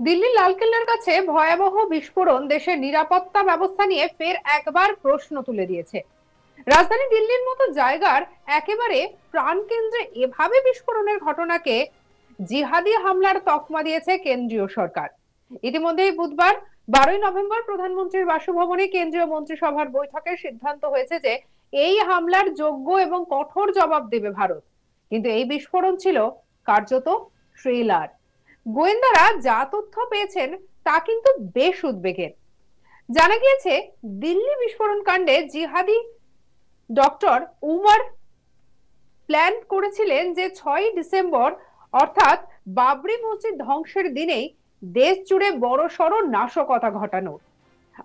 দিল্লির লালকেল্লার কাছে ভয়াবহ বিস্ফোরণ দেশের নিরাপত্তা ব্যবস্থা নিয়ে ফের একবার প্রশ্ন তুলে দিয়েছে। রাজধানী দিল্লির মতো জায়গার একেবারে প্রাণকেন্দ্রে এভাবে বিস্ফোরণের ঘটনাকে জিহাদি হামলার তকমা দিয়েছে কেন্দ্রীয় সরকার। ইতিমধ্যেই বুধবার 12ই নভেম্বর প্রধানমন্ত্রীর বাসভবনে কেন্দ্রীয় মন্ত্রিসভার বৈঠকে সিদ্ধান্ত হয়েছে যে এই হামলার যোগ্য এবং কঠোর জবাব দেবে ভারত। কিন্তু এই বিস্ফোরণ ছিল কার্যত থ্রিলার। গোয়েন্দারা যা তথ্য পেয়েছেন তা কিন্তু বেশ উদ্বেগের। জানা গিয়েছে, দিল্লি বিস্ফোরণ কাণ্ডে জিহাদি ডক্টর উমর প্ল্যান করেছিলেন যে 6ই ডিসেম্বর, অর্থাৎ বাবরি মসজিদ ধ্বংসের দিনেই দেশ জুড়ে বড়সড় নাশকতা ঘটানো।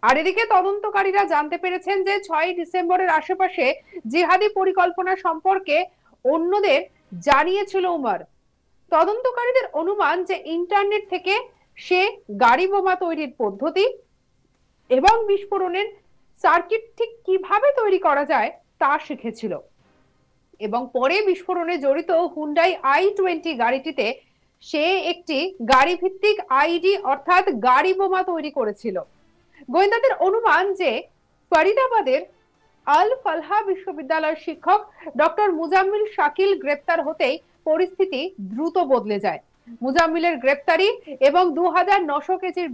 আর এদিকে তদন্তকারীরা জানতে পেরেছেন যে 6ই ডিসেম্বরের আশেপাশে জিহাদি পরিকল্পনা সম্পর্কে অন্যদের জানিয়েছিল উমর। তদন্তকারীদের অনুমান যে ইন্টারনেট থেকে সে গাড়ি বোমা তৈরির পদ্ধতি এবং বিস্ফোরণের সার্কিট ঠিক কিভাবে তৈরি করা যায় তা শিখেছিল, এবং পরে বিস্ফোরণে জড়িত হুন্ডাই i20 গাড়িটিতে সে একটি গাড়ি ভিত্তিক আইডি অর্থাৎ গাড়ি বোমা তৈরি করেছিল। গোয়েন্দাদের অনুমান যে ফরিদাবাদের আল ফালহা বিশ্ববিদ্যালয়ের শিক্ষক ডক্টর মুজাম্মিল শাকিল গ্রেপ্তার হতেই পরিস্থিতি দ্রুত বদলে যায়। মুজাম্মিলের গ্রেপ্তারি এবং 2900 কেজির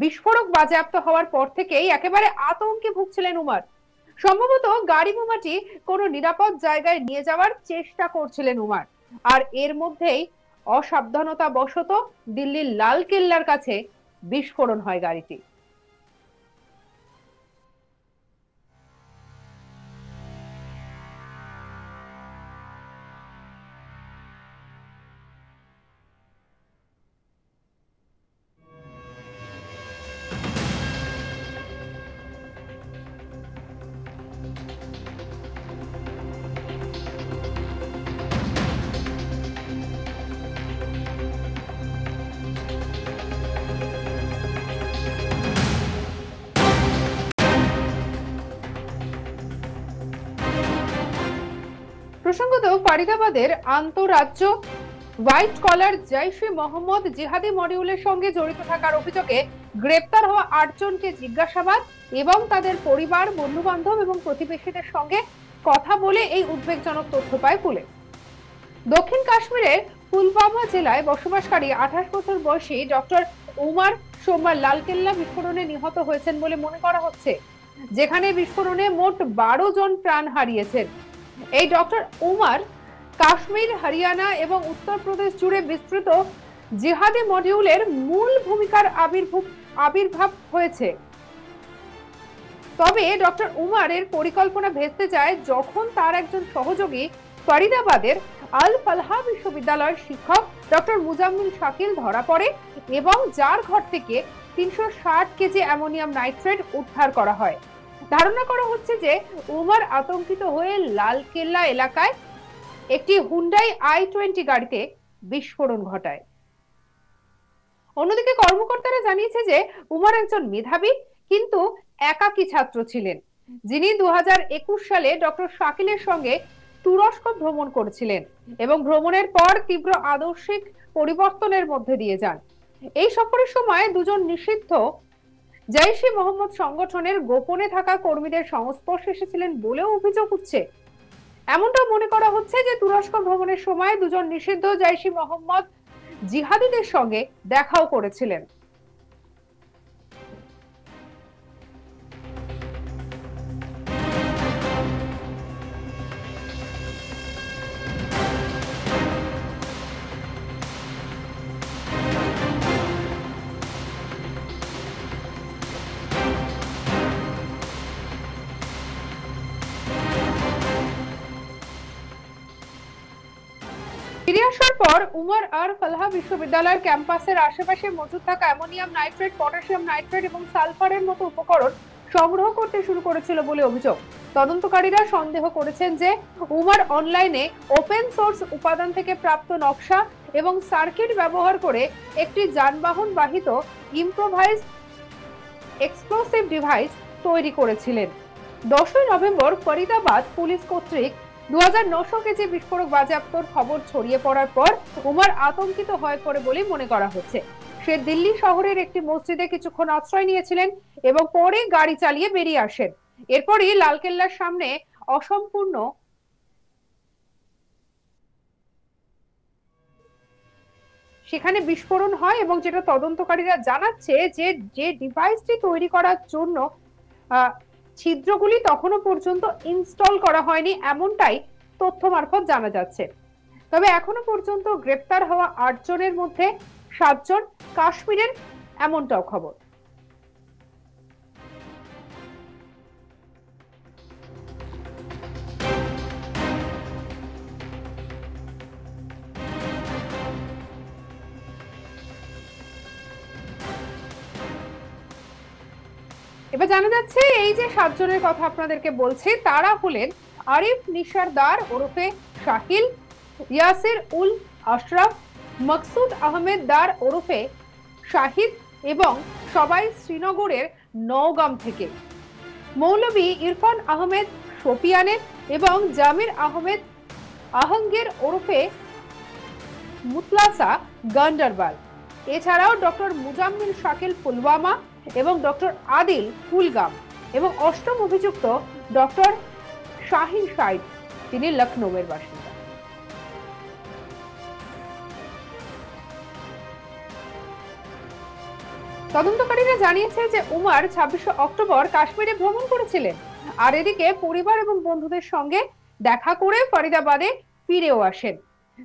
বিস্ফোরক বাজেয়াপ্ত হওয়ার পর থেকেই একেবারে আতঙ্কে ভুগছিলেন উমর। সম্ভবত গাড়ি বোমাটি কোনো নিরাপদ জায়গায় নিয়ে যাওয়ার চেষ্টা করছিলেন উমর। আর এর মধ্যেই অসাবধানতা বশত দিল্লির লাল কেল্লার কাছে বিস্ফোরণ হয় গাড়িটি। প্রসঙ্গত, ফরিদাবাদের আন্তঃরাজ্য হোয়াইট কলার জৈশ-ই মোহাম্মদ জিহাদি মডিউলের সঙ্গে জড়িত থাকার অভিযোগে গ্রেপ্তার হওয়া 8 জনকে জিজ্ঞাসাবাদ এবং তাদের পরিবার, বন্ধু বান্ধব এবং প্রতিবেশীদের সঙ্গে কথা বলে এই উদ্বেগজনক তথ্য পায় পুলিশ। দক্ষিণ কাশ্মীরের পুলওয়ামা জেলায় বসবাসকারী 28 বছর বয়সী ডক্টর উমর সোমবার লালকেল্লা বিস্ফোরণে নিহত হয়েছেন বলে মনে করা হচ্ছে, যেখানে বিস্ফোরণে মোট 12 জন প্রাণ হারিয়েছেন। এই ডক্টর উমর কাশ্মীর, হরিয়ানা এবং উত্তরপ্রদেশ জুড়ে বিস্তৃত জিহাদি মডিউলের মূল ভূমিকার আবির্ভাব হয়েছে। তবে ডক্টর উমরের পরিকল্পনা ভেস্তে যায় যখন তার একজন সহযোগী ফরিদাবাদের আল ফালহা বিশ্ববিদ্যালয়ের শিক্ষক ডক্টর মুজাম্মিল শাকিল ধরা পড়ে এবং যার ঘর থেকে 360 কেজি অ্যামোনিয়াম নাইট্রেট উদ্ধার করা হয়। ধারণা করা হচ্ছে যে উমর আতঙ্কিত হয়ে লালকেল্লা এলাকায় একটি হুন্ডাই i20 গাড়িতে বিস্ফোরণ ঘটায়। অন্যদিকে কর্মকর্তারা জানিয়েছে যে উমর একজন মেধাবী কিন্তু একাকী ছাত্র ছিলেন, যিনি 2021 সালে ডক্টর শাকিলের সঙ্গে তুরস্ক ভ্রমণ করেছিলেন এবং ভ্রমণের পর তীব্র আদর্শিক পরিবর্তনের মধ্যে দিয়ে যান। এই সফরের সময় দুজন নিষিদ্ধ জৈশ-ই মোহাম্মদ সংগঠনের গোপনে থাকা কর্মীদের সংস্পর্শে এসেছিলেন বলেও অভিযোগ উঠছে। এমনটা মনে করা হচ্ছে যে তুরস্ক ভ্রমণের সময় দুজন নিষিদ্ধ জৈশ-ই মোহাম্মদ জিহাদিদের সঙ্গে দেখাও করেছিলেন। ফিরে আসার পর উমর আর ফালহা বিশ্ববিদ্যালয়ের ক্যাম্পাসের আশেপাশে মজুদ থাকা অ্যামোনিয়াম নাইট্রেট, পটাশিয়াম নাইট্রেট এবং সালফারের মতো উপকরণ সংগ্রহ করতে শুরু করেছিল বলে অভিযোগ। তদন্তকারীরা সন্দেহ করেছেন যে উমর অনলাইনে ওপেন সোর্স উপাদান থেকে প্রাপ্ত নকশা এবং সার্কিট ব্যবহার করে একটি যানবাহন বাহিত ইম্প্রোভাইজড এক্সপ্লোসিভ ডিভাইস তৈরি করেছিলেন। 10ই নভেম্বর ফরিদাবাদ পুলিশ কর্তৃক 2900 কেজি বিস্ফোরক বাজেয়াপ্তর খবর ছড়িয়ে পড়ার পর উমর আতঙ্কিত হয়ে পড়ে বলে মনে করা হচ্ছে। সে দিল্লি শহরের একটি মসজিদে কিছুক্ষণ আশ্রয় নিয়েছিলেন এবং পরে গাড়ি চালিয়ে বেরিয়ে আসেন। এরপরই লালকেল্লার সামনে অসম্পূর্ণ সেখানে বিস্ফোরণ হয় এবং যেটা তদন্তকারীরা জানাচ্ছে যে যে ডিভাইসটি তৈরি করার জন্য ছিদ্রগুলি তখনো পর্যন্ত ইনস্টল করা হয়নি, এমনটাই তথ্য মারফত জানা যাচ্ছে। তবে এখনো পর্যন্ত গ্রেপ্তার হওয়া 8 জনের মধ্যে 7 জন কাশ্মীরের, এমনটাও খবর। এবার জানা যাচ্ছে এই যে 7 জনের কথা আপনাদেরকে বলছি, তারা হলেন আরিফ নিশার দার ওরফে শাকিল, ইয়াসির উল আশরাফ, মকসুদ আহমেদ দার ওরফে শাহিদ এবং সবাই শ্রীনগরের নওগাম থেকে। মৌলভী ইরফান আহমেদ শোপিয়ানের এবং জামির আহমেদ আহঙ্গের ওরফে মুতলাসা গান্ডারবাল। এছাড়াও ডক্টর মুজাম্মিল শাকিল পুলওয়ামা এবং ডক্টর আদিল কুলগাম এবং অষ্টম অভিযুক্ত ডক্টর শাহিন সাইদ, তিনি লখনৌয়ের বাসিন্দা। তদন্তকারীরা জানিয়েছে যে উমার 26শে অক্টোবর কাশ্মীরে ভ্রমণ করেছিলেন, আর এদিকে পরিবার এবং বন্ধুদের সঙ্গে দেখা করে ফরিদাবাদে ফিরেও আসেন।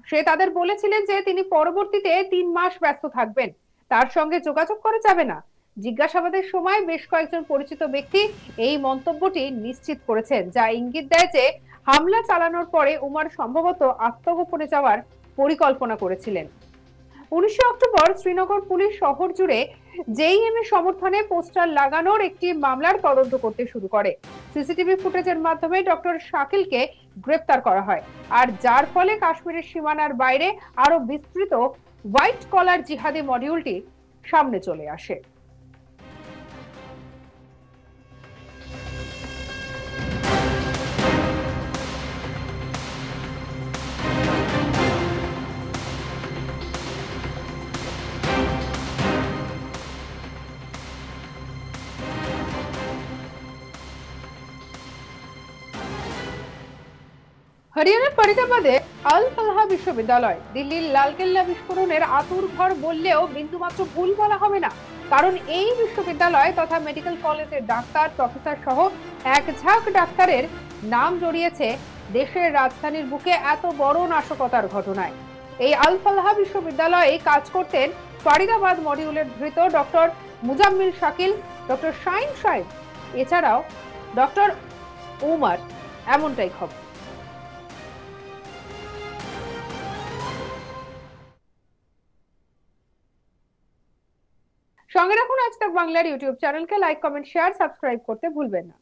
সে তাদের বলেছিলেন যে তিনি পরবর্তীতে 3 মাস ব্যস্ত থাকবেন, তার সঙ্গে যোগাযোগ করা যাবে না। জিজ্ঞাসাবাদের সময় বেশ কয়েকজন পরিচিত ব্যক্তি এই মন্তব্যটি নিশ্চিত করেছেন, যা ইঙ্গিত দেয় যে হামলা চালানোর পরে উমার সম্ভবত আত্মগোপনে যাওয়ার পরিকল্পনা করেছিলেন। 19 অক্টোবর শ্রীনগর পুলিশ শহর জুড়ে জেইএম এর সমর্থনে পোস্টার লাগানোর একটি মামলার তদন্ত করতে শুরু করে। সিসিটিভি ফুটেজের মাধ্যমে ডক্টর শাকিলকে গ্রেপ্তার করা হয়, আর যার ফলে কাশ্মীরের সীমানার বাইরে আরো বিস্তৃত হোয়াইট কলার জিহাদি মডিউলটি সামনে চলে আসে। হরিয়ানার ফরিদাবাদে আল ফালাহ বিশ্ববিদ্যালয় দিল্লির লালকেল্লা বিস্ফোরণের আঁতুড়ঘর বললেও বিন্দুমাত্র ভুল বলা হবে না, কারণ এই বিশ্ববিদ্যালয় তথা মেডিকেল কলেজের ডাক্তার, প্রফেসর সহ এক ঝাঁক ডাক্তারের নাম জড়িয়েছে দেশের রাজধানীর বুকে এত বড় নাশকতার ঘটনায়। এই আল ফালাহ বিশ্ববিদ্যালয়ে কাজ করতেন ফরিদাবাদ মডিউলের ধৃত ডক্টর মুজাম্মিল শাকিল, ডক্টর শাহিন সাইদ, এছাড়াও ডক্টর উমার, এমনটাই খবর। সঙ্গে রাখুন আজ তাক বাংলার ইউটিউব চ্যানেলকে, লাইক, কমেন্ট, শেয়ার, সাবস্ক্রাইব করতে ভুলবেন না।